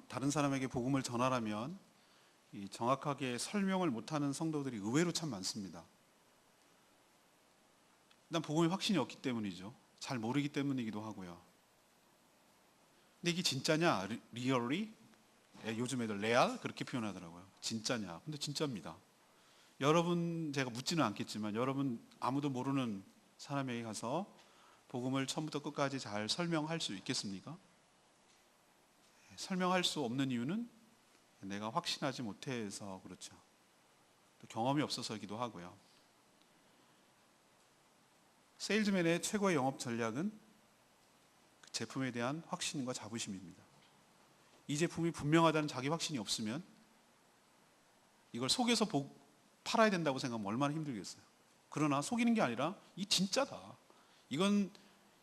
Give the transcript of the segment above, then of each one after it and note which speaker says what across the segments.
Speaker 1: 다른 사람에게 복음을 전하라면 정확하게 설명을 못하는 성도들이 의외로 참 많습니다. 일단 복음에 확신이 없기 때문이죠. 잘 모르기 때문이기도 하고요. 근데 이게 진짜냐? 리얼리? 요즘 애들 레알? 그렇게 표현하더라고요. 진짜냐? 근데 진짜입니다. 여러분, 제가 묻지는 않겠지만 여러분 아무도 모르는 사람에게 가서 복음을 처음부터 끝까지 잘 설명할 수 있겠습니까? 설명할 수 없는 이유는 내가 확신하지 못해서 그렇죠. 또 경험이 없어서이기도 하고요. 세일즈맨의 최고의 영업 전략은 그 제품에 대한 확신과 자부심입니다. 이 제품이 분명하다는 자기 확신이 없으면 이걸 속여서 팔아야 된다고 생각하면 얼마나 힘들겠어요. 그러나 속이는 게 아니라 이 진짜다. 이건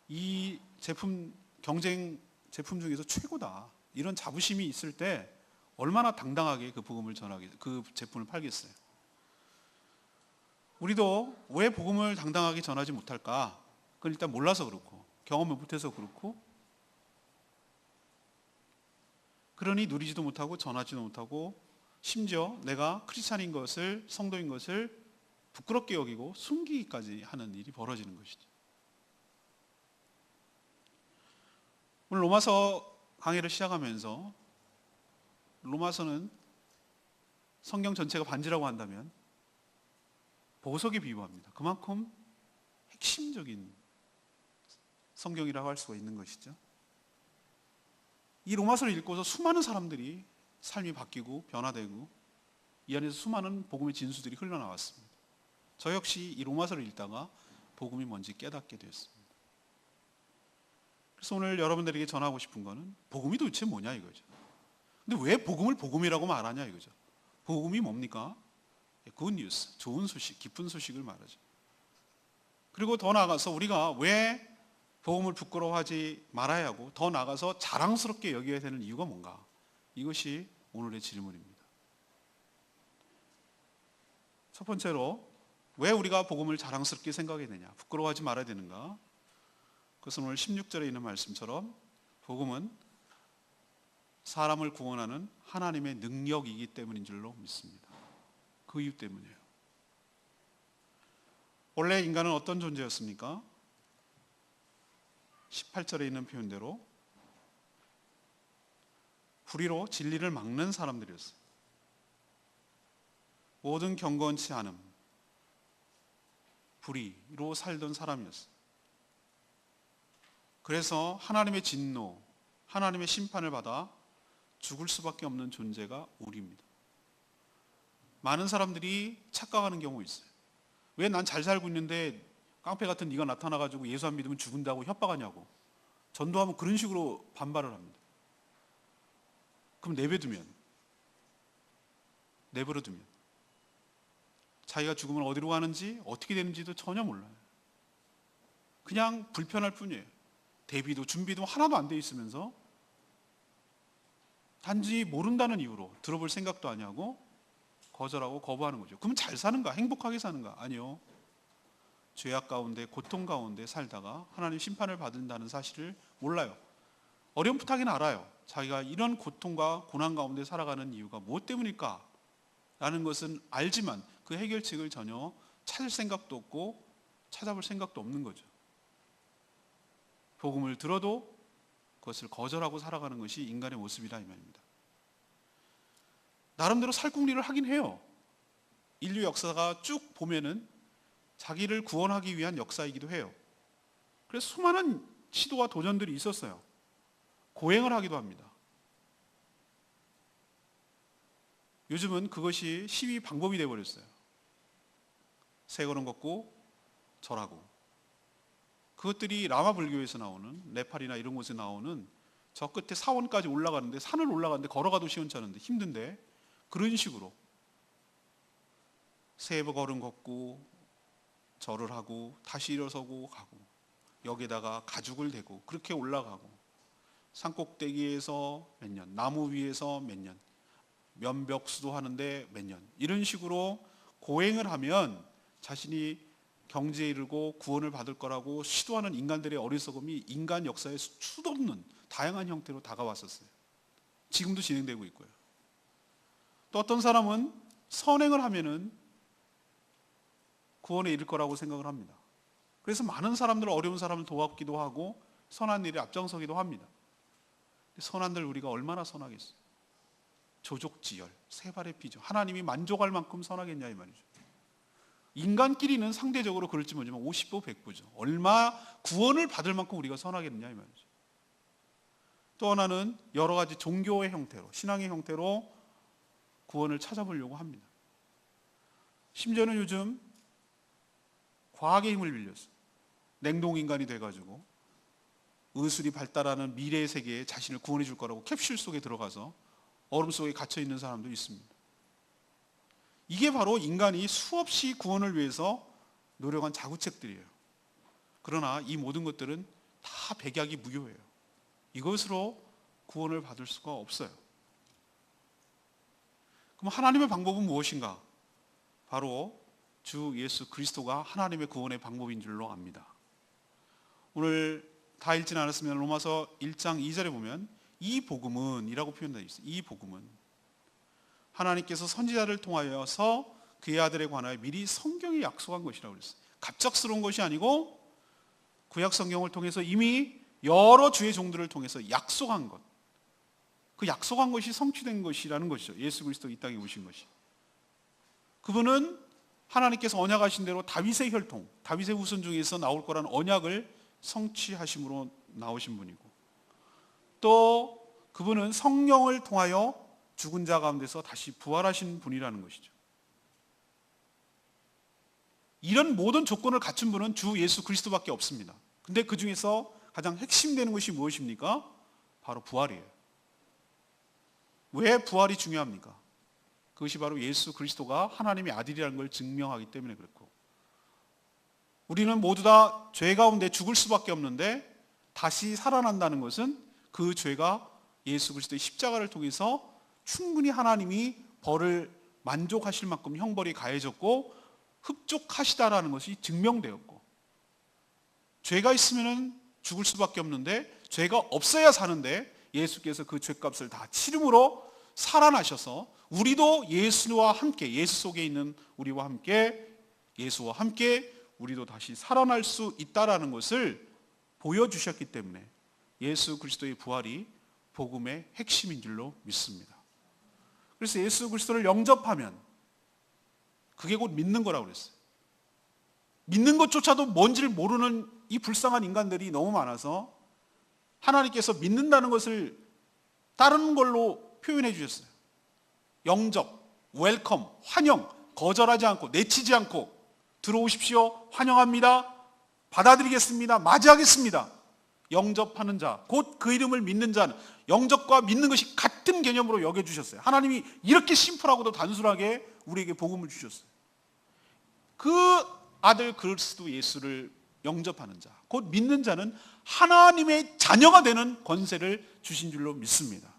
Speaker 1: 이 제품 경쟁 제품 중에서 최고다. 이런 자부심이 있을 때 얼마나 당당하게 그 복음을 전하게, 그 제품을 팔겠어요. 우리도 왜 복음을 당당하게 전하지 못할까? 그건 일단 몰라서 그렇고, 경험을 못해서 그렇고, 그러니 누리지도 못하고 전하지도 못하고, 심지어 내가 크리스찬인 것을, 성도인 것을 부끄럽게 여기고 숨기기까지 하는 일이 벌어지는 것이죠. 오늘 로마서 강의를 시작하면서 로마서는 성경 전체가 반지라고 한다면 보석에 비유합니다. 그만큼 핵심적인 성경이라고 할 수가 있는 것이죠. 이 로마서를 읽고서 수많은 사람들이 삶이 바뀌고 변화되고 이 안에서 수많은 복음의 진수들이 흘러나왔습니다. 저 역시 이 로마서를 읽다가 복음이 뭔지 깨닫게 되었습니다. 그래서 오늘 여러분들에게 전하고 싶은 거는 복음이 도대체 뭐냐 이거죠. 근데 왜 복음을 복음이라고 말하냐 이거죠. 복음이 뭡니까? good news, 좋은 소식, 기쁜 소식을 말하죠. 그리고 더 나아가서 우리가 왜 복음을 부끄러워하지 말아야 하고 더 나아가서 자랑스럽게 여겨야 되는 이유가 뭔가? 이것이 오늘의 질문입니다. 첫 번째로 왜 우리가 복음을 자랑스럽게 생각해야 되냐? 부끄러워하지 말아야 되는가? 그것은 오늘 16절에 있는 말씀처럼 복음은 사람을 구원하는 하나님의 능력이기 때문인 줄로 믿습니다. 그 이유 때문이에요. 원래 인간은 어떤 존재였습니까? 18절에 있는 표현대로 불의로 진리를 막는 사람들이었어요. 모든 경건치 않음, 불의로 살던 사람이었어요. 그래서 하나님의 진노, 하나님의 심판을 받아 죽을 수밖에 없는 존재가 우리입니다. 많은 사람들이 착각하는 경우 있어요. 왜 난 잘 살고 있는데 깡패 같은 네가 나타나가지고 예수 안 믿으면 죽는다고 협박하냐고. 전도하면 그런 식으로 반발을 합니다. 그럼 내버려두면 자기가 죽으면 어디로 가는지 어떻게 되는지도 전혀 몰라요. 그냥 불편할 뿐이에요. 대비도 준비도 하나도 안 돼 있으면서 단지 모른다는 이유로 들어볼 생각도 안 하고 거절하고 거부하는 거죠. 그럼 잘 사는가? 행복하게 사는가? 아니요. 죄악 가운데 고통 가운데 살다가 하나님 심판을 받는다는 사실을 몰라요. 어렴풋하긴 알아요. 자기가 이런 고통과 고난 가운데 살아가는 이유가 무엇 때문일까? 라는 것은 알지만 그 해결책을 전혀 찾을 생각도 없고 찾아볼 생각도 없는 거죠. 복음을 들어도 그것을 거절하고 살아가는 것이 인간의 모습이라 이 말입니다. 나름대로 살궁리를 하긴 해요. 인류 역사가 쭉 보면은 자기를 구원하기 위한 역사이기도 해요. 그래서 수많은 시도와 도전들이 있었어요. 고행을 하기도 합니다. 요즘은 그것이 시위 방법이 되어버렸어요. 세 걸음 걷고 절하고. 그것들이 라마 불교에서 나오는 네팔이나 이런 곳에 나오는 저 끝에 사원까지 올라가는데 산을 올라가는데 걸어가도 시원찮은데 힘든데 그런 식으로 세 걸음 걷고 절을 하고 다시 일어서고 가고 여기에다가 가죽을 대고 그렇게 올라가고 산꼭대기에서 몇 년, 나무 위에서 몇 년, 면벽수도 하는데 몇 년 이런 식으로 고행을 하면 자신이 경지에 이르고 구원을 받을 거라고 시도하는 인간들의 어리석음이 인간 역사에 수도 없는 다양한 형태로 다가왔었어요. 지금도 진행되고 있고요. 또 어떤 사람은 선행을 하면은 구원에 이를 거라고 생각을 합니다. 그래서 많은 사람들, 어려운 사람을 도와기도 하고 선한 일에 앞장서기도 합니다. 선한들 우리가 얼마나 선하겠어요? 조족지열, 세 발의 피죠. 하나님이 만족할 만큼 선하겠냐 이 말이죠. 인간끼리는 상대적으로 그럴지 모르지만 50보 100보죠. 얼마 구원을 받을 만큼 우리가 선하겠느냐 이 말이죠. 또 하나는 여러 가지 종교의 형태로, 신앙의 형태로 구원을 찾아보려고 합니다. 심지어는 요즘 과학의 힘을 빌려서 냉동인간이 돼가지고 의술이 발달하는 미래의 세계에 자신을 구원해 줄 거라고 캡슐 속에 들어가서 얼음 속에 갇혀 있는 사람도 있습니다. 이게 바로 인간이 수없이 구원을 위해서 노력한 자구책들이에요. 그러나 이 모든 것들은 다 백약이 무효예요. 이것으로 구원을 받을 수가 없어요. 그럼 하나님의 방법은 무엇인가? 바로 주 예수 그리스도가 하나님의 구원의 방법인 줄로 압니다. 오늘 다 읽지는 않았으면 로마서 1장 2절에 보면 이 복음은 이라고 표현되어 있어요. 이 복음은 하나님께서 선지자를 통하여서 그의 아들에 관하여 미리 성경에 약속한 것이라고 그랬어요. 갑작스러운 것이 아니고 구약 성경을 통해서 이미 여러 주의 종들을 통해서 약속한 것. 그 약속한 것이 성취된 것이라는 것이죠. 예수 그리스도 이 땅에 오신 것이. 그분은 하나님께서 언약하신 대로 다윗의 혈통, 다윗의 후손 중에서 나올 거라는 언약을 성취하심으로 나오신 분이고, 또 그분은 성령을 통하여 죽은 자 가운데서 다시 부활하신 분이라는 것이죠. 이런 모든 조건을 갖춘 분은 주 예수 그리스도밖에 없습니다. 근데 그 중에서 가장 핵심되는 것이 무엇입니까? 바로 부활이에요. 왜 부활이 중요합니까? 그것이 바로 예수 그리스도가 하나님의 아들이라는 걸 증명하기 때문에 그렇고, 우리는 모두 다 죄 가운데 죽을 수밖에 없는데 다시 살아난다는 것은 그 죄가 예수 그리스도의 십자가를 통해서 충분히 하나님이 벌을 만족하실 만큼 형벌이 가해졌고 흡족하시다라는 것이 증명되었고, 죄가 있으면 죽을 수밖에 없는데 죄가 없어야 사는데 예수께서 그 죄값을 다 치름으로 살아나셔서 우리도 예수와 함께, 예수 속에 있는 우리와 함께, 예수와 함께 우리도 다시 살아날 수 있다라는 것을 보여주셨기 때문에 예수 그리스도의 부활이 복음의 핵심인 줄로 믿습니다. 그래서 예수 그리스도를 영접하면 그게 곧 믿는 거라고 그랬어요. 믿는 것조차도 뭔지를 모르는 이 불쌍한 인간들이 너무 많아서 하나님께서 믿는다는 것을 다른 걸로 표현해 주셨어요. 영접, 웰컴, 환영, 거절하지 않고 내치지 않고 들어오십시오, 환영합니다, 받아들이겠습니다, 맞이하겠습니다. 영접하는 자, 곧 그 이름을 믿는 자는 영접과 믿는 것이 같은 개념으로 여겨주셨어요. 하나님이 이렇게 심플하고도 단순하게 우리에게 복음을 주셨어요. 그 아들 그리스도 예수를 영접하는 자, 곧 믿는 자는 하나님의 자녀가 되는 권세를 주신 줄로 믿습니다.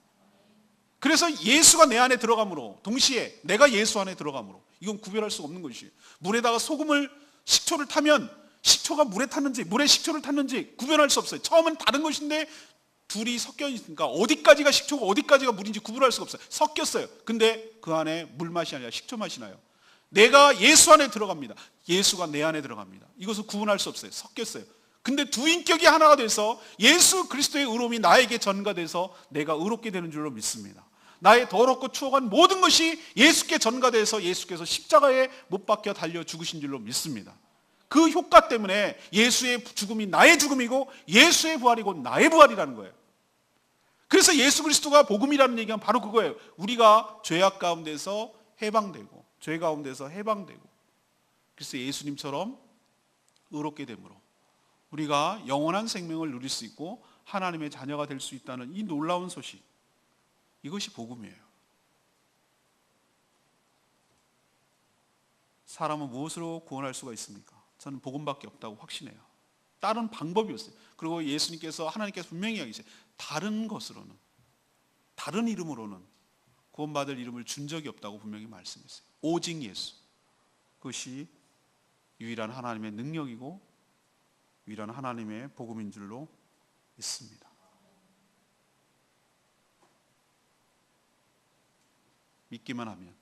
Speaker 1: 그래서 예수가 내 안에 들어감으로, 동시에 내가 예수 안에 들어감으로, 이건 구별할 수 없는 것이에요. 물에다가 식초를 타면 식초가 물에 탔는지 물에 식초를 탔는지 구별할 수 없어요. 처음은 다른 것인데 둘이 섞여 있으니까 어디까지가 식초고 어디까지가 물인지 구분할 수가 없어요. 섞였어요. 근데 그 안에 물맛이 아니라 식초 맛이 나요. 내가 예수 안에 들어갑니다. 예수가 내 안에 들어갑니다. 이것을 구분할 수 없어요. 섞였어요. 근데 두 인격이 하나가 돼서 예수 그리스도의 의로움이 나에게 전가돼서 내가 의롭게 되는 줄로 믿습니다. 나의 더럽고 추억한 모든 것이 예수께 전가돼서 예수께서 십자가에 못 박혀 달려 죽으신 줄로 믿습니다. 그 효과 때문에 예수의 죽음이 나의 죽음이고 예수의 부활이 곧 나의 부활이라는 거예요. 그래서 예수 그리스도가 복음이라는 얘기가 바로 그거예요. 우리가 죄악 가운데서 해방되고, 죄 가운데서 해방되고, 그래서 예수님처럼 의롭게 되므로 우리가 영원한 생명을 누릴 수 있고 하나님의 자녀가 될 수 있다는 이 놀라운 소식, 이것이 복음이에요. 사람은 무엇으로 구원할 수가 있습니까? 저는 복음밖에 없다고 확신해요. 다른 방법이 없어요. 그리고 예수님께서, 하나님께서 분명히 이야기하세요. 다른 것으로는, 다른 이름으로는 구원받을 이름을 준 적이 없다고 분명히 말씀했어요. 오직 예수, 그것이 유일한 하나님의 능력이고 유일한 하나님의 복음인 줄로 믿습니다. 믿기만 하면,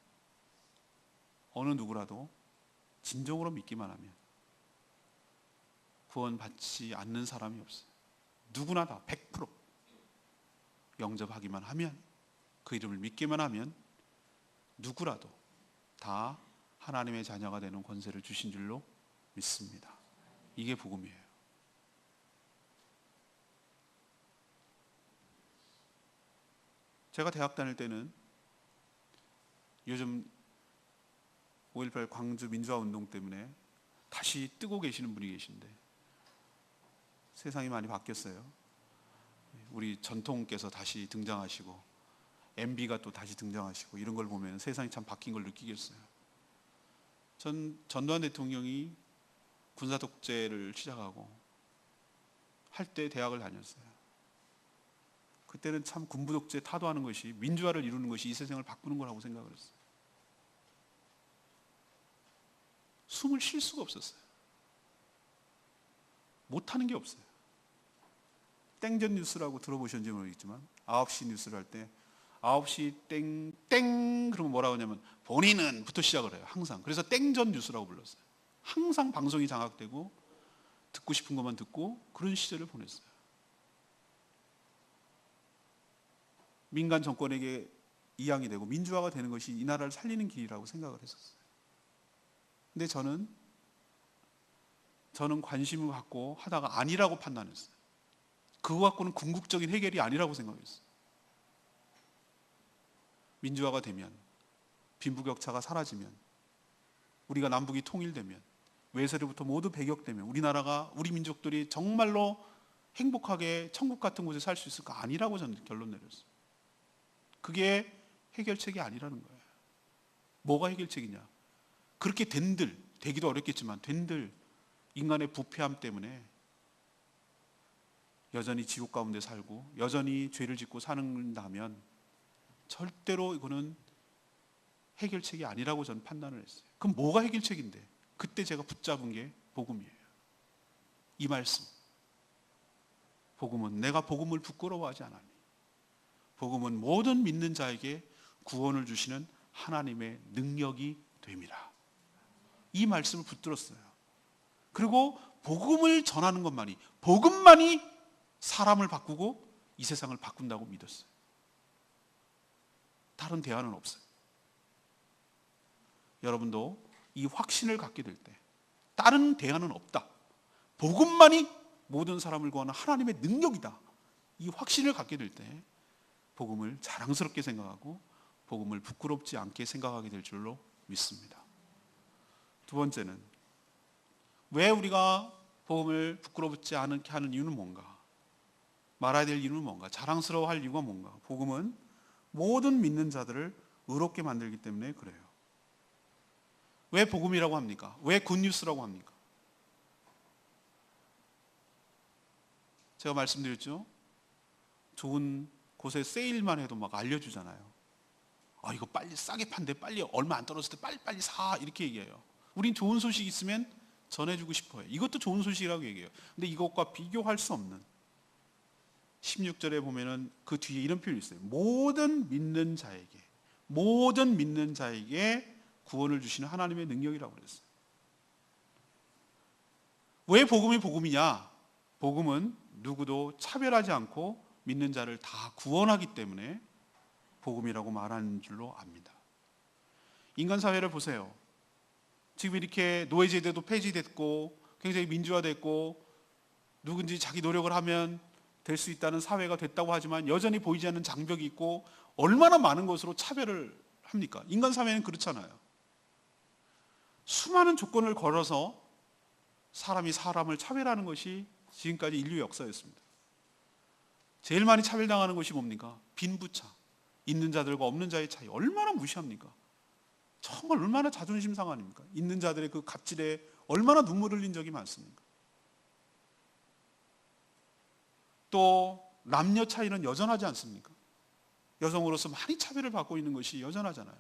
Speaker 1: 어느 누구라도 진정으로 믿기만 하면 구원받지 않는 사람이 없어요. 누구나 다 100% 영접하기만 하면, 그 이름을 믿기만 하면 누구라도 다 하나님의 자녀가 되는 권세를 주신 줄로 믿습니다. 이게 복음이에요. 제가 대학 다닐 때는, 요즘 5.18 광주 민주화 운동 때문에 다시 뜨고 계시는 분이 계신데, 세상이 많이 바뀌었어요. 우리 전통께서 다시 등장하시고 MB가 또 다시 등장하시고, 이런 걸 보면 세상이 참 바뀐 걸 느끼겠어요. 전두환 대통령이 군사 독재를 시작하고 할 때 대학을 다녔어요. 그때는 참 군부 독재 타도하는 것이, 민주화를 이루는 것이 이 세상을 바꾸는 거라고 생각을 했어요. 숨을 쉴 수가 없었어요. 못하는 게 없어요. 땡전 뉴스라고 들어보셨는지 모르겠지만 9시 뉴스를 할 때 9시 땡 그러면 뭐라고 하냐면 본인은 부터 시작을 해요. 항상. 그래서 땡전 뉴스라고 불렀어요. 항상 방송이 장악되고 듣고 싶은 것만 듣고 그런 시절을 보냈어요. 민간 정권에게 이양이 되고 민주화가 되는 것이 이 나라를 살리는 길이라고 생각을 했었어요. 근데 저는 관심을 갖고 하다가 아니라고 판단했어요. 그거 갖고는 궁극적인 해결이 아니라고 생각했어요. 민주화가 되면, 빈부격차가 사라지면, 우리가 남북이 통일되면, 외세로부터 모두 배격되면 우리나라가, 우리 민족들이 정말로 행복하게 천국 같은 곳에 살 수 있을까? 아니라고 저는 결론 내렸어요. 그게 해결책이 아니라는 거예요. 뭐가 해결책이냐? 그렇게 되기도 어렵겠지만 된들 인간의 부패함 때문에 여전히 지옥 가운데 살고 여전히 죄를 짓고 사는다면 절대로 이거는 해결책이 아니라고 저는 판단을 했어요. 그럼 뭐가 해결책인데? 그때 제가 붙잡은 게 복음이에요. 이 말씀. 복음은 내가 복음을 부끄러워하지 않으니, 복음은 모든 믿는 자에게 구원을 주시는 하나님의 능력이 됩니다. 이 말씀을 붙들었어요. 그리고 복음을 전하는 것만이, 복음만이 사람을 바꾸고 이 세상을 바꾼다고 믿었어요. 다른 대안은 없어요. 여러분도 이 확신을 갖게 될 때 다른 대안은 없다. 복음만이 모든 사람을 구하는 하나님의 능력이다. 이 확신을 갖게 될 때 복음을 자랑스럽게 생각하고 복음을 부끄럽지 않게 생각하게 될 줄로 믿습니다. 두 번째는, 왜 우리가 복음을 부끄럽지 않게 하는 이유는 뭔가? 말해야 될 이유는 뭔가? 자랑스러워할 이유가 뭔가? 복음은 모든 믿는 자들을 의롭게 만들기 때문에 그래요. 왜 복음이라고 합니까? 왜 굿뉴스라고 합니까? 제가 말씀드렸죠? 좋은 곳에 세일만 해도 막 알려주잖아요. 이거 빨리 싸게 판대, 빨리 얼마 안 떨어졌을 때 빨리 사, 이렇게 얘기해요. 우린 좋은 소식 있으면 전해주고 싶어요. 이것도 좋은 소식이라고 얘기해요. 근데 이것과 비교할 수 없는, 16절에 보면은 그 뒤에 이런 표현이 있어요. 모든 믿는 자에게 구원을 주시는 하나님의 능력이라고 그랬어요. 왜 복음이 복음이냐? 복음은 누구도 차별하지 않고 믿는 자를 다 구원하기 때문에 복음이라고 말하는 줄로 압니다. 인간 사회를 보세요. 지금 이렇게 노예제도도 폐지됐고 굉장히 민주화됐고 누군지 자기 노력을 하면 될 수 있다는 사회가 됐다고 하지만 여전히 보이지 않는 장벽이 있고 얼마나 많은 것으로 차별을 합니까? 인간 사회는 그렇잖아요. 수많은 조건을 걸어서 사람이 사람을 차별하는 것이 지금까지 인류의 역사였습니다. 제일 많이 차별당하는 것이 뭡니까? 빈부차. 있는 자들과 없는 자의 차이. 얼마나 무시합니까? 정말 얼마나 자존심 상한입니까? 있는 자들의 그 갑질에 얼마나 눈물 흘린 적이 많습니까? 또 남녀 차이는 여전하지 않습니까? 여성으로서 많이 차별을 받고 있는 것이 여전하잖아요.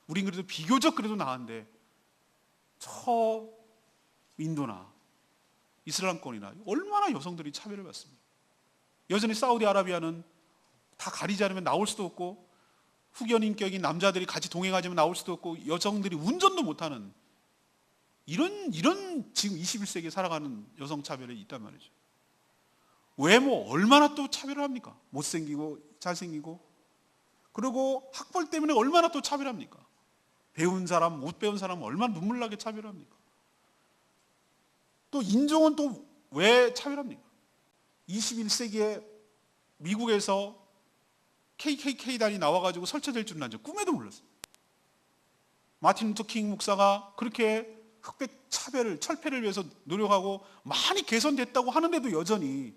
Speaker 1: 우린 그래도 비교적 그래도 나은데 저 인도나 이슬람권이나 얼마나 여성들이 차별을 받습니까? 여전히 사우디아라비아는 다 가리지 않으면 나올 수도 없고 후견 인격인 남자들이 같이 동행하지만 나올 수도 없고 여성들이 운전도 못하는 이런 지금 21세기에 살아가는 여성 차별이 있단 말이죠. 외모 얼마나 또 차별을 합니까? 못생기고 잘생기고, 그리고 학벌 때문에 얼마나 또 차별합니까? 배운 사람 못 배운 사람 얼마나 눈물나게 차별합니까? 또 인종은 또 왜 차별합니까? 21세기에 미국에서 KKK단이 나와가지고 설치될 줄은 난 꿈에도 몰랐어요. 마틴 루터 킹 목사가 그렇게 흑백 차별을, 철폐를 위해서 노력하고 많이 개선됐다고 하는데도 여전히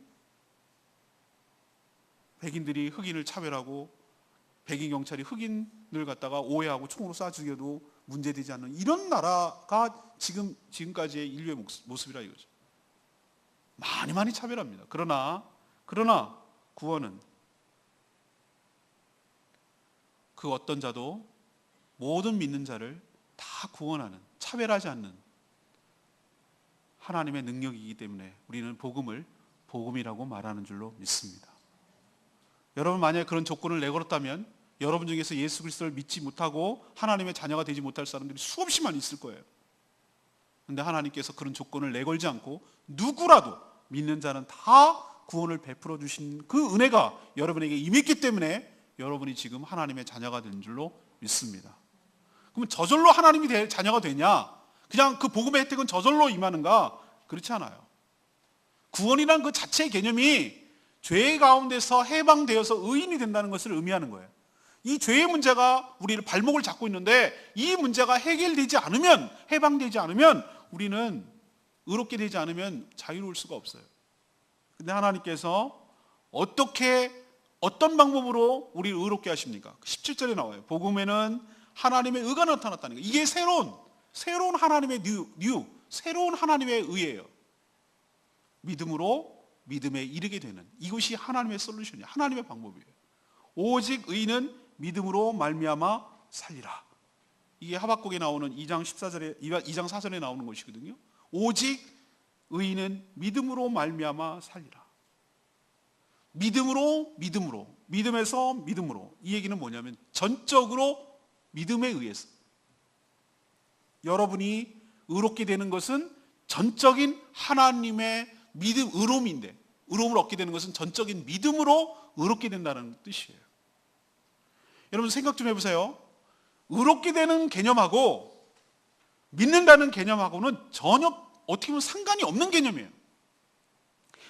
Speaker 1: 백인들이 흑인을 차별하고 백인 경찰이 흑인을 갖다가 오해하고 총으로 쏴 죽여도 문제되지 않는 이런 나라가 지금까지의 인류의 모습이라 이거죠. 많이 차별합니다. 그러나 구원은 그 어떤 자도 모든 믿는 자를 다 구원하는, 차별하지 않는 하나님의 능력이기 때문에 우리는 복음을 복음이라고 말하는 줄로 믿습니다. 여러분, 만약에 그런 조건을 내걸었다면 여러분 중에서 예수 그리스도를 믿지 못하고 하나님의 자녀가 되지 못할 사람들이 수없이 많이 있을 거예요. 그런데 하나님께서 그런 조건을 내걸지 않고 누구라도 믿는 자는 다 구원을 베풀어 주신 그 은혜가 여러분에게 임했기 때문에 여러분이 지금 하나님의 자녀가 된 줄로 믿습니다. 그러면 저절로 하나님이 자녀가 되냐? 그냥 그 복음의 혜택은 저절로 임하는가? 그렇지 않아요. 구원이란 그 자체의 개념이 죄 가운데서 해방되어서 의인이 된다는 것을 의미하는 거예요. 이 죄의 문제가 우리를 발목을 잡고 있는데 이 문제가 해결되지 않으면, 해방되지 않으면 우리는 의롭게 되지 않으면 자유로울 수가 없어요. 근데 하나님께서 어떤 방법으로 우리를 의롭게 하십니까? 17절에 나와요. 복음에는 하나님의 의가 나타났다는 거예요. 이게 새로운 하나님의 새로운 하나님의 의예요. 믿음으로 믿음에 이르게 되는, 이것이 하나님의 솔루션이에요. 하나님의 방법이에요. 오직 의인은 믿음으로 말미암아 살리라. 이게 하박국에 나오는 2장 4절에 나오는 것이거든요. 오직 의인은 믿음으로 말미암아 살리라. 믿음에서 믿음으로. 이 얘기는 뭐냐면 전적으로 믿음에 의해서. 여러분이 의롭게 되는 것은 전적인 하나님의 의로움인데, 의로움을 얻게 되는 것은 전적인 믿음으로 의롭게 된다는 뜻이에요. 여러분 생각 좀 해보세요. 의롭게 되는 개념하고 믿는다는 개념하고는 전혀 어떻게 보면 상관이 없는 개념이에요.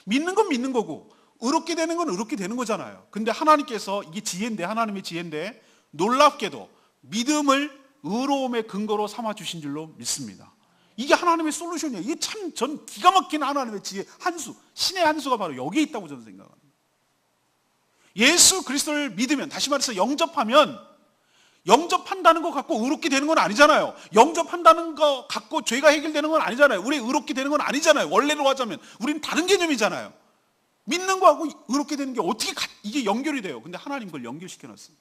Speaker 1: 믿는 건 믿는 거고 의롭게 되는 건 의롭게 되는 거잖아요. 근데 하나님께서, 이게 지혜인데, 하나님의 지혜인데 놀랍게도 믿음을 의로움의 근거로 삼아 주신 줄로 믿습니다. 이게 하나님의 솔루션이에요. 이게 참 전 기가 막힌 하나님의 지혜 한수, 신의 한수가 바로 여기에 있다고 저는 생각합니다. 예수 그리스도를 믿으면, 다시 말해서 영접한다는 거 갖고 의롭게 되는 건 아니잖아요. 영접한다는 거 갖고 죄가 해결되는 건 아니잖아요. 우리 의롭게 되는 건 아니잖아요. 원래로 하자면 우리는 다른 개념이잖아요. 믿는 거하고 의롭게 되는 게 어떻게 이게 연결이 돼요? 근데 하나님 그걸 연결시켜놨어요.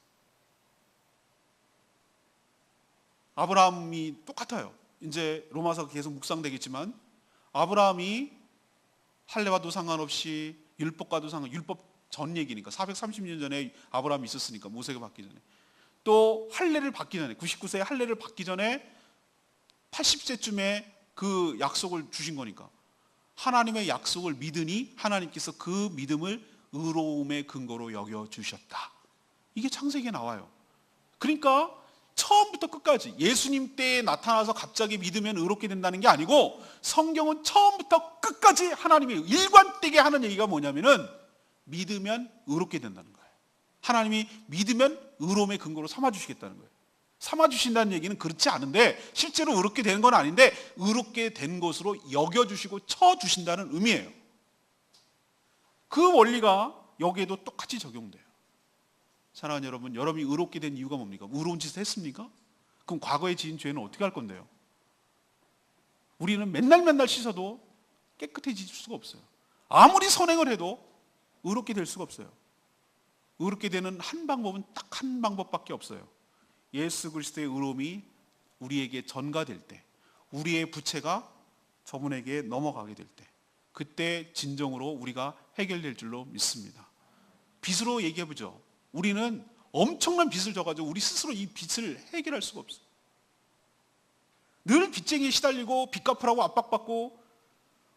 Speaker 1: 아브라함이 똑같아요. 이제 로마서가 계속 묵상되겠지만 아브라함이 할례와도 상관없이 율법과도 율법 전 얘기니까 430년 전에 아브라함이 있었으니까, 모세가 받기 전에, 또 할례를 받기 전에, 99세에 할례를 받기 전에 80세쯤에 그 약속을 주신 거니까 하나님의 약속을 믿으니 하나님께서 그 믿음을 의로움의 근거로 여겨주셨다. 이게 창세기에 나와요. 그러니까 처음부터 끝까지 예수님 때에 나타나서 갑자기 믿으면 의롭게 된다는 게 아니고, 성경은 처음부터 끝까지 하나님이 일관되게 하는 얘기가 뭐냐면은 믿으면 의롭게 된다는 거예요. 하나님이 믿으면 의로움의 근거로 삼아주시겠다는 거예요. 삼아주신다는 얘기는 그렇지 않은데, 실제로 의롭게 되는 건 아닌데 의롭게 된 것으로 여겨주시고 쳐주신다는 의미예요. 그 원리가 여기에도 똑같이 적용돼요. 사랑하는 여러분, 여러분이 의롭게 된 이유가 뭡니까? 의로운 짓을 했습니까? 그럼 과거에 지은 죄는 어떻게 할 건데요? 우리는 맨날 씻어도 깨끗해질 수가 없어요. 아무리 선행을 해도 의롭게 될 수가 없어요. 의롭게 되는 한 방법은 딱 한 방법밖에 없어요. 예수 그리스도의 의로움이 우리에게 전가될 때, 우리의 부채가 저분에게 넘어가게 될 때, 그때 진정으로 우리가 해결될 줄로 믿습니다. 빚으로 얘기해보죠. 우리는 엄청난 빚을 져가지고 우리 스스로 이 빚을 해결할 수가 없어요. 늘 빚쟁이에 시달리고 빚 갚으라고 압박받고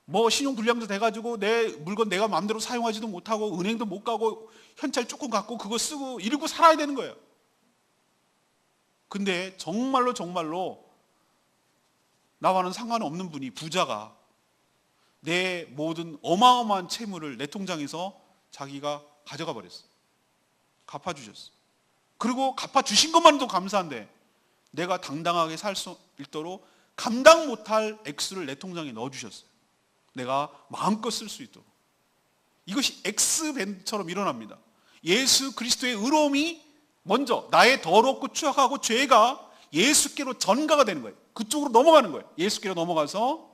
Speaker 1: 뭐 신용불량자 돼가지고 내 물건 내가 마음대로 사용하지도 못하고 은행도 못 가고 현찰 조금 갖고 그거 쓰고 이러고 살아야 되는 거예요. 근데 정말로 나와는 상관없는 분이, 부자가 내 모든 어마어마한 채무를 내 통장에서 자기가 가져가 버렸어. 갚아주셨어. 그리고 갚아주신 것만으로도 감사한데 내가 당당하게 살 수 있도록 감당 못할 액수를 내 통장에 넣어주셨어요. 내가 마음껏 쓸 수 있도록. 이것이 X밴드처럼 일어납니다. 예수 그리스도의 의로움이 먼저 나의 더럽고 추악하고 죄가 예수께로 전가가 되는 거예요. 그쪽으로 넘어가는 거예요. 예수께로 넘어가서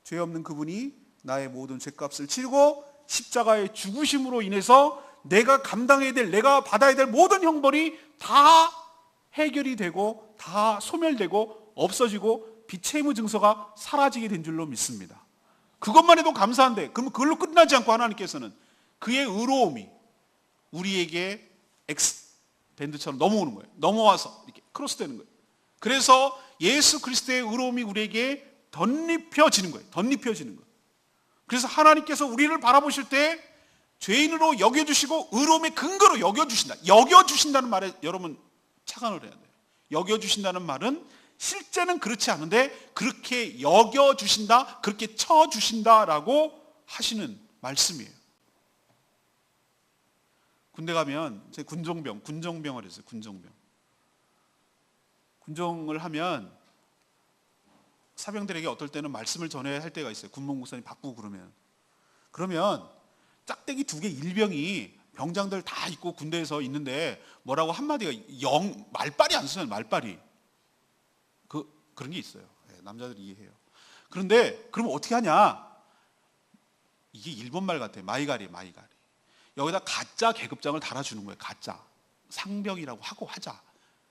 Speaker 1: 죄 없는 그분이 나의 모든 죄값을 치르고 십자가의 죽으심으로 인해서 내가 감당해야 될, 내가 받아야 될 모든 형벌이 다 해결이 되고 다 소멸되고 없어지고 빚채무 증서가 사라지게 된 줄로 믿습니다. 그것만 해도 감사한데, 그러면 그걸로 끝나지 않고 하나님께서는 그의 의로움이 우리에게 X밴드처럼 넘어오는 거예요. 넘어와서 이렇게 크로스되는 거예요. 그래서 예수 그리스도의 의로움이 우리에게 덧입혀지는 거예요. 덧입혀지는 거예요. 그래서 하나님께서 우리를 바라보실 때 죄인으로 여겨주시고 의로움의 근거로 여겨주신다. 여겨주신다는 말에 여러분 착안을 해야 돼요. 여겨주신다는 말은 실제는 그렇지 않은데 그렇게 여겨주신다, 그렇게 쳐주신다라고 하시는 말씀이에요. 군대 가면 제 군정병을 했어요. 군정을 하면 사병들에게 어떨 때는 말씀을 전해야 할 때가 있어요. 군목 목사님 바쁘고 그러면 짝대기 2개 일병이 병장들 다 있고 군대에서 있는데 뭐라고 한마디가 말빨이 안 쓰면 말빨이 그런 게 있어요. 남자들이 이해해요. 그런데 그러면 어떻게 하냐? 이게 일본말 같아요. 마이가리. 여기다 가짜 계급장을 달아주는 거예요. 가짜 상병이라고 하고 하자.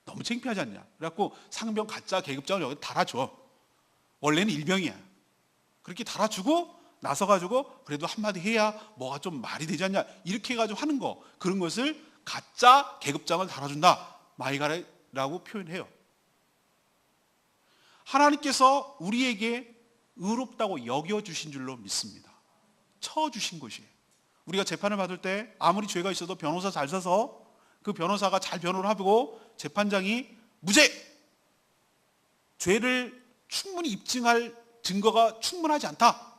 Speaker 1: 너무 창피하지 않냐? 그래갖고 상병 가짜 계급장을 여기다 달아줘. 원래는 일병이야. 그렇게 달아주고 나서가지고 그래도 한마디 해야 뭐가 좀 말이 되지 않냐? 이렇게 해가지고 하는 거, 그런 것을 가짜 계급장을 달아준다, 마이가리라고 표현해요. 하나님께서 우리에게 의롭다고 여겨주신 줄로 믿습니다. 쳐주신 것이에요. 우리가 재판을 받을 때 아무리 죄가 있어도 변호사 잘 서서 그 변호사가 잘 변호를 하고 재판장이 무죄, 죄를 충분히 입증할 증거가 충분하지 않다,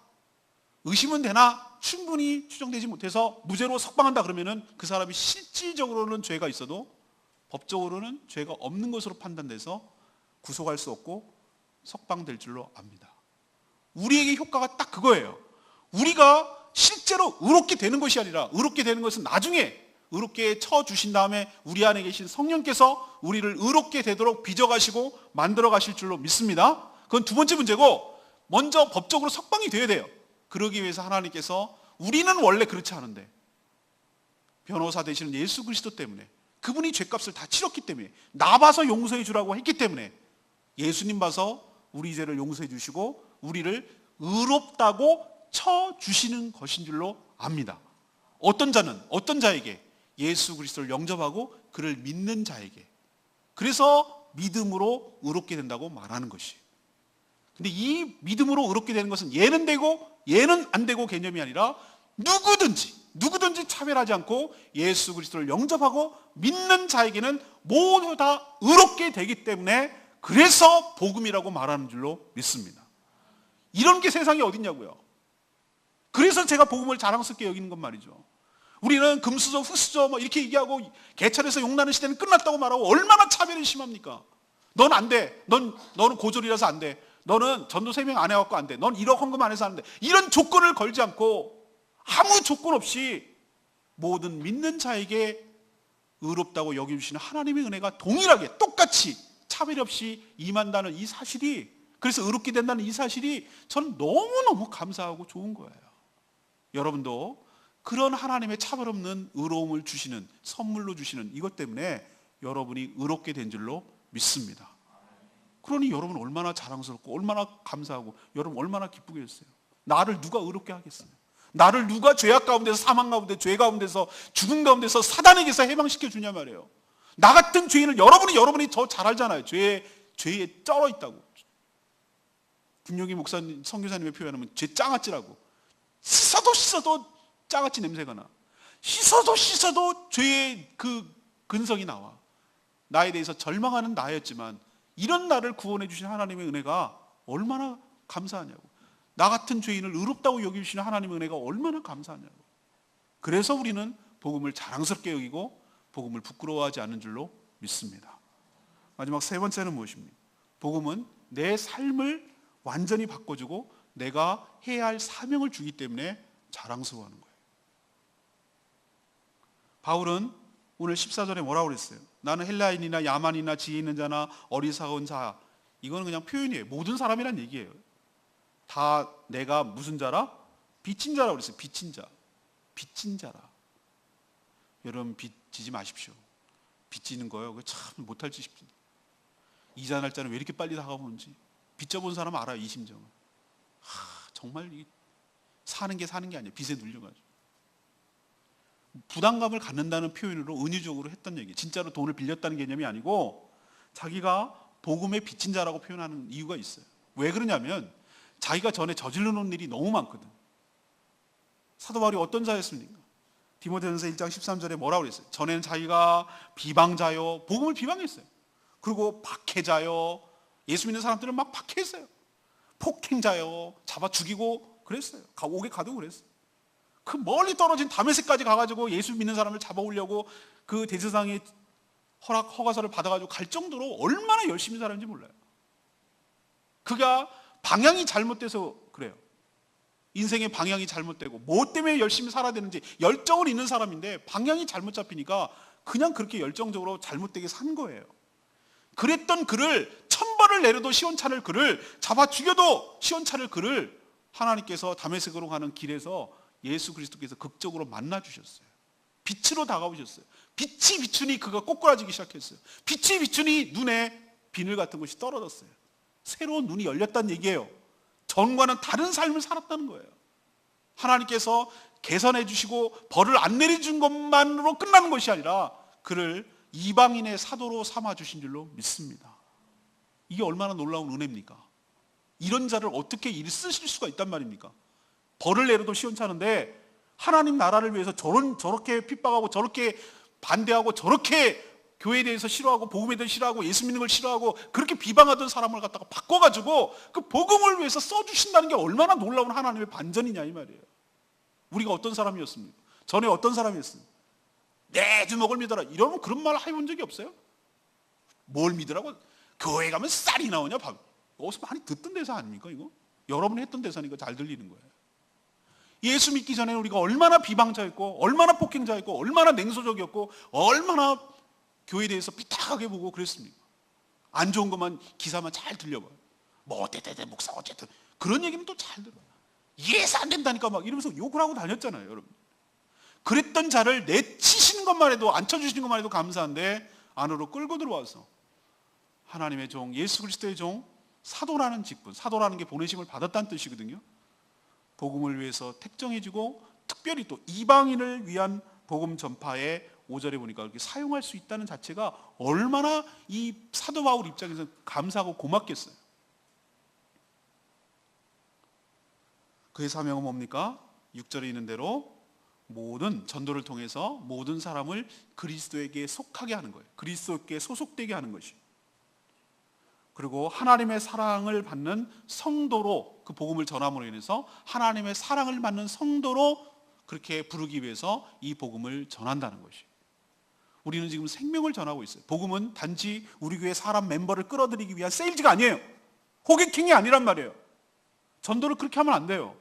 Speaker 1: 의심은 되나 충분히 추정되지 못해서 무죄로 석방한다 그러면은 그 사람이 실질적으로는 죄가 있어도 법적으로는 죄가 없는 것으로 판단돼서 구속할 수 없고 석방될 줄로 압니다. 우리에게 효과가 딱 그거예요. 우리가 실제로 의롭게 되는 것이 아니라, 의롭게 되는 것은 나중에 의롭게 쳐주신 다음에 우리 안에 계신 성령께서 우리를 의롭게 되도록 빚어가시고 만들어 가실 줄로 믿습니다. 그건 두 번째 문제고, 먼저 법적으로 석방이 되어야 돼요. 그러기 위해서 하나님께서, 우리는 원래 그렇지 않은데 변호사 되시는 예수 그리스도 때문에, 그분이 죄값을 다 치렀기 때문에, 나 봐서 용서해 주라고 했기 때문에 예수님 봐서 우리 죄를 용서해 주시고 우리를 의롭다고 쳐주시는 것인 줄로 압니다. 어떤 자에게? 예수 그리스도를 영접하고 그를 믿는 자에게. 그래서 믿음으로 의롭게 된다고 말하는 것이. 근데 이 믿음으로 의롭게 되는 것은 얘는 되고 얘는 안 되고 개념이 아니라 누구든지 차별하지 않고 예수 그리스도를 영접하고 믿는 자에게는 모두 다 의롭게 되기 때문에, 그래서 복음이라고 말하는 줄로 믿습니다. 이런 게 세상에 어딨냐고요. 그래서 제가 복음을 자랑스럽게 여기는 건 말이죠. 우리는 금수저 흑수저 뭐 이렇게 얘기하고 개찰에서 용나는 시대는 끝났다고 말하고 얼마나 차별이 심합니까? 넌 안 돼. 너는 고졸이라서 안 돼. 너는 전도 3명 안 해갖고 안 돼. 넌 1억 헌금 안 해서 안 돼. 이런 조건을 걸지 않고 아무 조건 없이 모든 믿는 자에게 의롭다고 여겨주시는 하나님의 은혜가 동일하게 똑같이 차별 없이 임한다는 이 사실이, 그래서 의롭게 된다는 이 사실이 저는 너무너무 감사하고 좋은 거예요. 여러분도 그런 하나님의 차별 없는 의로움을 주시는, 선물로 주시는 이것 때문에 여러분이 의롭게 된 줄로 믿습니다. 그러니 여러분 얼마나 자랑스럽고 얼마나 감사하고 여러분 얼마나 기쁘겠어요. 나를 누가 의롭게 하겠어요? 나를 누가 죄악 가운데서, 사망 가운데, 죄 가운데서, 죽음 가운데서 사단에게서 해방시켜 주냐 말이에요. 나 같은 죄인을 여러분이 더 잘 알잖아요. 죄에 쩔어 있다고. 분명히 목사님, 선교사님의 표현하면 죄 짱아찌라고. 씻어도 짱아찌 냄새가 나. 씻어도 죄의 그 근성이 나와. 나에 대해서 절망하는 나였지만 이런 나를 구원해 주신 하나님의 은혜가 얼마나 감사하냐고. 나 같은 죄인을 의롭다고 여기시는 하나님의 은혜가 얼마나 감사하냐고. 그래서 우리는 복음을 자랑스럽게 여기고 복음을 부끄러워하지 않는 줄로 믿습니다. 마지막 세 번째는 무엇입니까? 복음은 내 삶을 완전히 바꿔주고 내가 해야 할 사명을 주기 때문에 자랑스러워하는 거예요. 바울은 오늘 14절에 뭐라고 그랬어요? 나는 헬라인이나 야만이나 지혜 있는 자나 어리석은 자, 이거는 그냥 표현이에요. 모든 사람이란 얘기예요. 다 내가 무슨 자라? 빚진 자라고 그랬어요. 빚진 자. 빚진 자라. 여러분 빚지지 마십시오. 빚지는 거요. 참 못할 짓입니다. 이자 날짜는 왜 이렇게 빨리 다가오는지 빚져본 사람은 알아요. 이 심정을. 정말 사는 게 아니에요. 빚에 눌려가지고. 부담감을 갖는다는 표현으로 은유적으로 했던 얘기. 진짜로 돈을 빌렸다는 개념이 아니고 자기가 복음의 빚진 자라고 표현하는 이유가 있어요. 왜 그러냐면 자기가 전에 저질러 놓은 일이 너무 많거든. 사도 바울이 어떤 자였습니까? 디모데전서 1장 13절에 뭐라고 그랬어요? 전에는 자기가 비방자요, 복음을 비방했어요. 그리고 박해자요, 예수 믿는 사람들을 막 박해했어요. 폭행자요, 잡아 죽이고 그랬어요. 옥에 가두고 그랬어요. 그 멀리 떨어진 다메섹까지 가가지고 예수 믿는 사람을 잡아오려고 그 대제사장의 허가서를 받아가지고 갈 정도로 얼마나 열심히 살았는지 몰라요. 그가 방향이 잘못돼서 그래요. 인생의 방향이 잘못되고 뭐 때문에 열심히 살아야 되는지 열정을 잃는 사람인데 방향이 잘못 잡히니까 그냥 그렇게 열정적으로 잘못되게 산 거예요. 그랬던 그를 천벌을 내려도 시원찮을 그를 잡아 죽여도 시원찮을 그를 하나님께서 다메섹으로 가는 길에서 예수 그리스도께서 극적으로 만나 주셨어요. 빛으로 다가오셨어요. 빛이 비추니 그가 꼬꾸라지기 시작했어요. 빛이 비추니 눈에 비늘 같은 것이 떨어졌어요. 새로운 눈이 열렸다는 얘기예요. 전과는 다른 삶을 살았다는 거예요. 하나님께서 개선해 주시고 벌을 안 내려준 것만으로 끝나는 것이 아니라 그를 이방인의 사도로 삼아 주신 줄로 믿습니다. 이게 얼마나 놀라운 은혜입니까? 이런 자를 어떻게 쓰실 수가 있단 말입니까? 벌을 내려도 시원찮은데 하나님 나라를 위해서 저렇게 핍박하고 저렇게 반대하고 저렇게 교회에 대해서 싫어하고 복음에 대해서 싫어하고 예수 믿는 걸 싫어하고 그렇게 비방하던 사람을 갖다가 바꿔가지고 그 복음을 위해서 써주신다는 게 얼마나 놀라운 하나님의 반전이냐 이 말이에요. 우리가 어떤 사람이었습니까? 전에 어떤 사람이었습니까? 내 주먹을 믿어라 이러면 그런 말 해본 적이 없어요? 뭘 믿으라고? 교회 가면 쌀이 나오냐? 어디서 많이 듣던 대사 아닙니까 이거? 여러분이 했던 대사니까 잘 들리는 거예요. 예수 믿기 전에 우리가 얼마나 비방자였고 얼마나 폭행자였고 얼마나 냉소적이었고 얼마나 교회에 대해서 삐딱하게 보고 그랬습니까? 안 좋은 것만 기사만 잘 들려봐요. 뭐 어때대 목사 어쨌든 그런 얘기는 또 잘 들어요. 이해해서 안 된다니까 막 이러면서 욕을 하고 다녔잖아요 여러분. 그랬던 자를 내치시는 것만 해도 앉혀주시는 것만 해도 감사한데 안으로 끌고 들어와서 하나님의 종 예수 그리스도의 종 사도라는 직분, 사도라는 게 보내심을 받았다는 뜻이거든요. 복음을 위해서 택정해주고 특별히 또 이방인을 위한 복음 전파에 5절에 보니까 그렇게 사용할 수 있다는 자체가 얼마나 이 사도 바울 입장에서 감사하고 고맙겠어요. 그의 사명은 뭡니까? 6절에 있는 대로 모든 전도를 통해서 모든 사람을 그리스도에게 속하게 하는 거예요. 그리스도께 소속되게 하는 것이. 그리고 하나님의 사랑을 받는 성도로 그 복음을 전함으로 인해서 하나님의 사랑을 받는 성도로 그렇게 부르기 위해서 이 복음을 전한다는 것이. 우리는 지금 생명을 전하고 있어요. 복음은 단지 우리 교회 사람 멤버를 끌어들이기 위한 세일즈가 아니에요. 호객행위 아니란 말이에요. 전도를 그렇게 하면 안 돼요.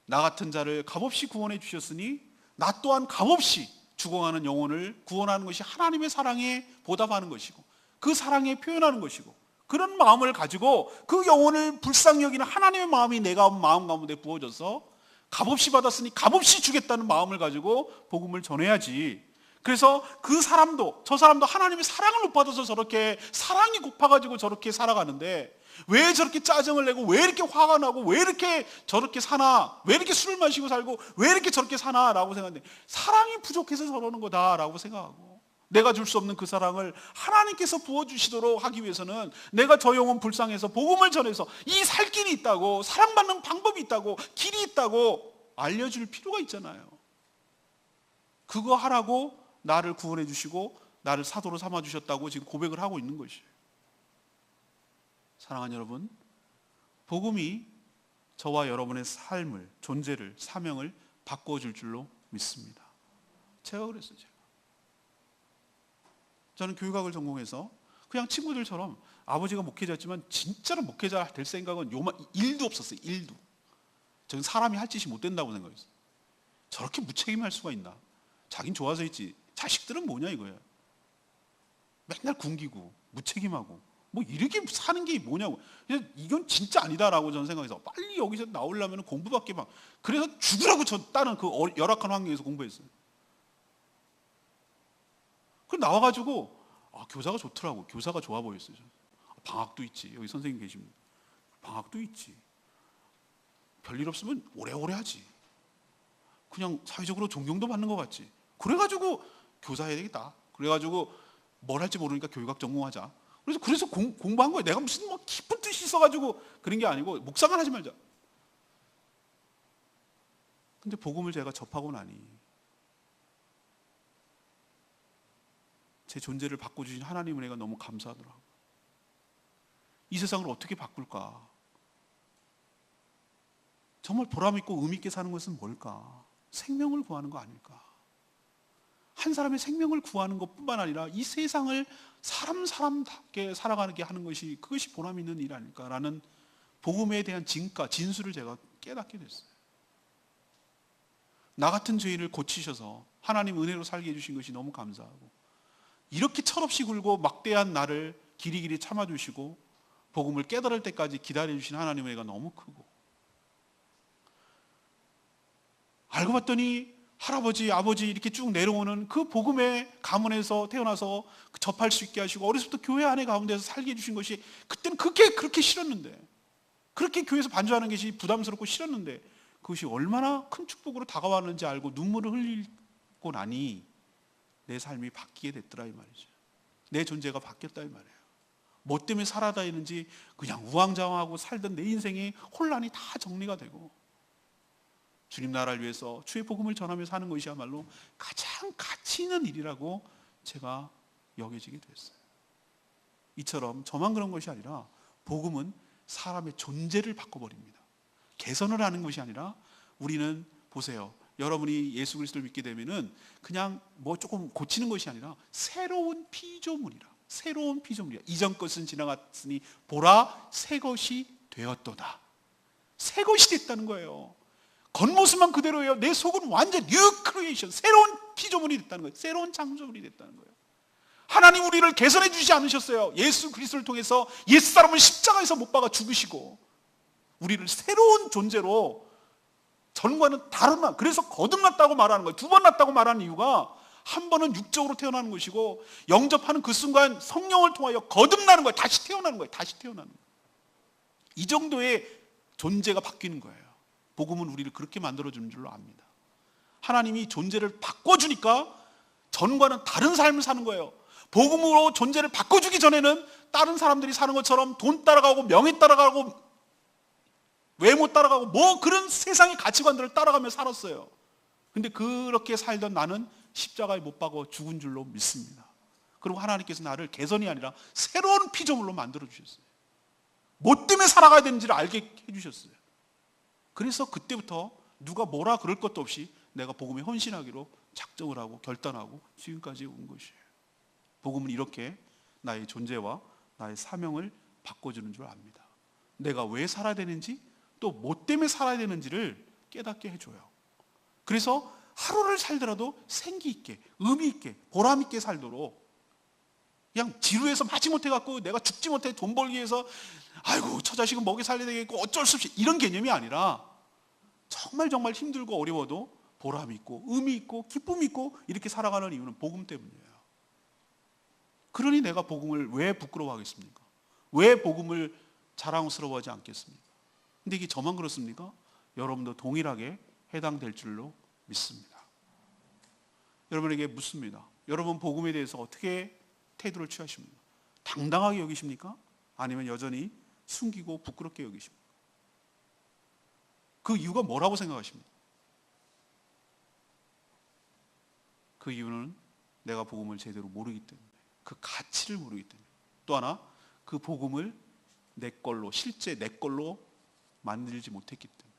Speaker 1: 나 같은 자를 값없이 구원해 주셨으니 나 또한 값없이 죽어가는 영혼을 구원하는 것이 하나님의 사랑에 보답하는 것이고 그 사랑에 표현하는 것이고 그런 마음을 가지고 그 영혼을 불쌍히 여기는 하나님의 마음이 내가 마음 가운데 부어져서 값없이 받았으니 값없이 주겠다는 마음을 가지고 복음을 전해야지. 그래서 그 사람도 저 사람도 하나님의 사랑을 못 받아서 저렇게 사랑이 고파가지고 저렇게 살아가는데 왜 저렇게 짜증을 내고 왜 이렇게 화가 나고 왜 이렇게 저렇게 사나 왜 이렇게 술을 마시고 살고 왜 이렇게 저렇게 사나 라고 생각하는데 사랑이 부족해서 저러는 거다 라고 생각하고 내가 줄 수 없는 그 사랑을 하나님께서 부어주시도록 하기 위해서는 내가 저 영혼 불쌍해서 복음을 전해서 이 살 길이 있다고, 사랑받는 방법이 있다고, 길이 있다고 알려줄 필요가 있잖아요. 그거 하라고 나를 구원해 주시고 나를 사도로 삼아 주셨다고 지금 고백을 하고 있는 것이에요. 사랑하는 여러분, 복음이 저와 여러분의 삶을, 존재를, 사명을 바꿔줄 줄로 믿습니다. 제가 그랬어요. 저는 교육학을 전공해서 그냥 친구들처럼 아버지가 목회자였지만 진짜로 목회자 될 생각은 요만 1도 없었어요. 1도. 저는 사람이 할 짓이 못 된다고 생각했어요. 저렇게 무책임할 수가 있나. 자긴 좋아서 했지. 자식들은 뭐냐 이거예요. 맨날 굶기고 무책임하고 뭐 이렇게 사는 게 뭐냐고. 이건 진짜 아니다라고 저는 생각해서 빨리 여기서 나오려면 공부밖에 막, 그래서 죽으라고 저 다른 그 열악한 환경에서 공부했어요. 그 나와가지고 교사가 좋더라고. 교사가 좋아 보였어요. 방학도 있지. 여기 선생님 계십니다. 방학도 있지. 별일 없으면 오래오래 하지. 그냥 사회적으로 존경도 받는 것 같지. 그래가지고 교사 해야 되겠다. 그래가지고 뭘 할지 모르니까 교육학 전공하자. 그래서 공부한 거예요. 내가 무슨 뭐 깊은 뜻이 있어가지고 그런 게 아니고 묵상만 하지 말자. 근데 복음을 제가 접하고 나니 제 존재를 바꿔주신 하나님 은혜가 너무 감사하더라고요. 이 세상을 어떻게 바꿀까? 정말 보람있고 의미있게 사는 것은 뭘까? 생명을 구하는 거 아닐까? 한 사람의 생명을 구하는 것뿐만 아니라 이 세상을 사람답게 살아가게 하는 것이, 그것이 보람있는 일 아닐까라는 복음에 대한 진수를 제가 깨닫게 됐어요. 나 같은 죄인을 고치셔서 하나님 은혜로 살게 해주신 것이 너무 감사하고, 이렇게 철없이 굴고 막대한 나를 길이길이 참아주시고 복음을 깨달을 때까지 기다려주신 하나님의 은혜가 너무 크고, 알고 봤더니 할아버지, 아버지 이렇게 쭉 내려오는 그 복음의 가문에서 태어나서 접할 수 있게 하시고 어렸을 때부터 교회 안에 가운데서 살게 해주신 것이, 그때는 그렇게 싫었는데, 그렇게 교회에서 반주하는 것이 부담스럽고 싫었는데 그것이 얼마나 큰 축복으로 다가왔는지 알고 눈물을 흘리고 나니 내 삶이 바뀌게 됐더라 이 말이죠. 내 존재가 바뀌었다 이 말이에요. 뭐 때문에 살아야 되는지 그냥 우왕좌왕하고 살던 내 인생의 혼란이 다 정리가 되고, 주님 나라를 위해서 주의 복음을 전하며 사는 것이야말로 가장 가치 있는 일이라고 제가 여겨지게 됐어요. 이처럼 저만 그런 것이 아니라 복음은 사람의 존재를 바꿔버립니다. 개선을 하는 것이 아니라, 우리는 보세요. 여러분이 예수 그리스도를 믿게 되면은 그냥 뭐 조금 고치는 것이 아니라 새로운 피조물이라. 새로운 피조물이야. 이전 것은 지나갔으니 보라 새 것이 되었도다. 새 것이 됐다는 거예요. 겉모습만 그대로예요. 내 속은 완전 뉴 크리에이션, 새로운 피조물이 됐다는 거예요. 새로운 창조물이 됐다는 거예요. 하나님 우리를 개선해 주지 않으셨어요. 예수 그리스도를 통해서 옛사람을 십자가에서 못 박아 죽으시고 우리를 새로운 존재로, 전과는 다른 나, 그래서 거듭났다고 말하는 거예요. 2번 났다고 말하는 이유가, 한 번은 육적으로 태어나는 것이고 영접하는 그 순간 성령을 통하여 거듭나는 거예요. 다시 태어나는 거예요. 다시 태어나는 거예요. 이 정도의 존재가 바뀌는 거예요. 복음은 우리를 그렇게 만들어주는 줄로 압니다. 하나님이 존재를 바꿔주니까 전과는 다른 삶을 사는 거예요. 복음으로 존재를 바꿔주기 전에는 다른 사람들이 사는 것처럼 돈 따라가고 명예 따라가고 외모 따라가고 뭐 그런 세상의 가치관들을 따라가며 살았어요. 근데 그렇게 살던 나는 십자가에 못 박아 죽은 줄로 믿습니다. 그리고 하나님께서 나를 개선이 아니라 새로운 피조물로 만들어 주셨어요. 뭐 때문에 살아가야 되는지를 알게 해주셨어요. 그래서 그때부터 누가 뭐라 그럴 것도 없이 내가 복음에 헌신하기로 작정을 하고 결단하고 지금까지 온 것이에요. 복음은 이렇게 나의 존재와 나의 사명을 바꿔주는 줄 압니다. 내가 왜 살아야 되는지, 또 뭐 때문에 살아야 되는지를 깨닫게 해줘요. 그래서 하루를 살더라도 생기 있게, 의미 있게, 보람 있게 살도록, 그냥 지루해서 마지못해 갖고 내가 죽지 못해 돈 벌기 위해서 아이고 저 자식은 먹여 살려야 되겠고 어쩔 수 없이 이런 개념이 아니라, 정말 힘들고 어려워도 보람 있고 의미 있고 기쁨 있고 이렇게 살아가는 이유는 복음 때문이에요. 그러니 내가 복음을 왜 부끄러워하겠습니까? 왜 복음을 자랑스러워하지 않겠습니까? 근데 이게 저만 그렇습니까? 여러분도 동일하게 해당될 줄로 믿습니다. 여러분에게 묻습니다. 여러분 복음에 대해서 어떻게 태도를 취하십니까? 당당하게 여기십니까? 아니면 여전히 숨기고 부끄럽게 여기십니까? 그 이유가 뭐라고 생각하십니까? 그 이유는 내가 복음을 제대로 모르기 때문에, 그 가치를 모르기 때문에, 또 하나 그 복음을 내 걸로, 실제 내 걸로 만들지 못했기 때문에,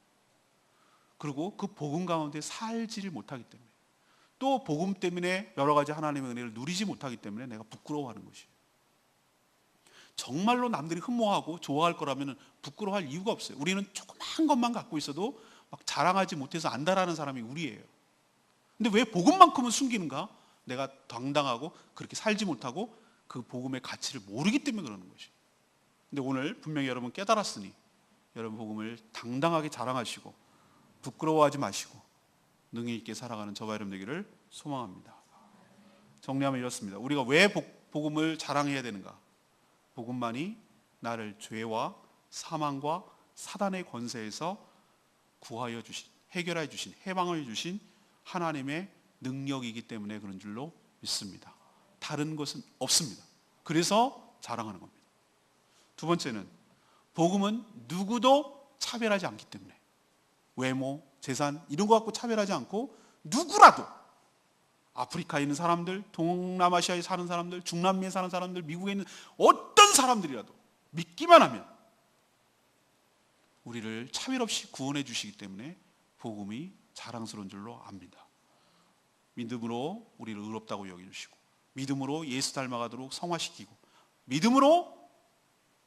Speaker 1: 그리고 그 복음 가운데 살지를 못하기 때문에, 또 복음 때문에 여러 가지 하나님의 은혜를 누리지 못하기 때문에 내가 부끄러워하는 것이에요. 정말로 남들이 흠모하고 좋아할 거라면 부끄러워할 이유가 없어요. 우리는 조그만 것만 갖고 있어도 막 자랑하지 못해서 안달하는 사람이 우리예요. 근데 왜 복음만큼은 숨기는가? 내가 당당하고 그렇게 살지 못하고 그 복음의 가치를 모르기 때문에 그러는 것이에요. 근데 오늘 분명히 여러분 깨달았으니 여러분 복음을 당당하게 자랑하시고 부끄러워하지 마시고 능히 있게 살아가는 저와 여러분 되기를 소망합니다. 정리하면 이렇습니다. 우리가 왜 복음을 자랑해야 되는가? 복음만이 나를 죄와 사망과 사단의 권세에서 구하여 주신, 해결해 주신, 해방을 주신 하나님의 능력이기 때문에 그런 줄로 믿습니다. 다른 것은 없습니다. 그래서 자랑하는 겁니다. 두 번째는 복음은 누구도 차별하지 않기 때문에, 외모, 재산 이런 거 갖고 차별하지 않고 누구라도, 아프리카에 있는 사람들, 동남아시아에 사는 사람들, 중남미에 사는 사람들, 미국에 있는 어떤 사람들이라도 믿기만 하면 우리를 차별 없이 구원해 주시기 때문에 복음이 자랑스러운 줄로 압니다. 믿음으로 우리를 의롭다고 여겨주시고, 믿음으로 예수 닮아가도록 성화시키고, 믿음으로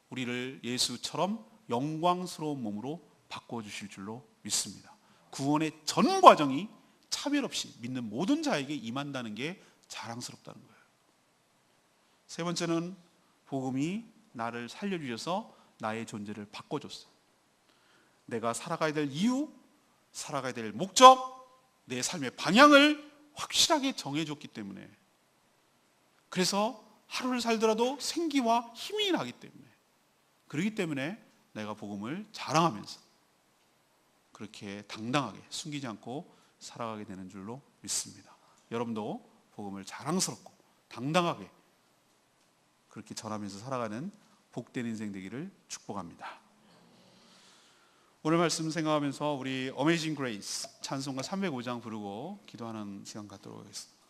Speaker 1: 우리를 예수처럼 영광스러운 몸으로 바꿔주실 줄로 믿습니다. 구원의 전 과정이 차별 없이 믿는 모든 자에게 임한다는 게 자랑스럽다는 거예요. 세 번째는 복음이 나를 살려주셔서 나의 존재를 바꿔줬어요. 내가 살아가야 될 이유, 살아가야 될 목적, 내 삶의 방향을 확실하게 정해줬기 때문에, 그래서 하루를 살더라도 생기와 힘이 나기 때문에, 그렇기 때문에 내가 복음을 자랑하면서 그렇게 당당하게 숨기지 않고 살아가게 되는 줄로 믿습니다. 여러분도 복음을 자랑스럽고 당당하게 그렇게 전하면서 살아가는 복된 인생 되기를 축복합니다. 오늘 말씀 생각하면서 우리 어메이징 그레이스 찬송가 305장 부르고 기도하는 시간 갖도록 하겠습니다.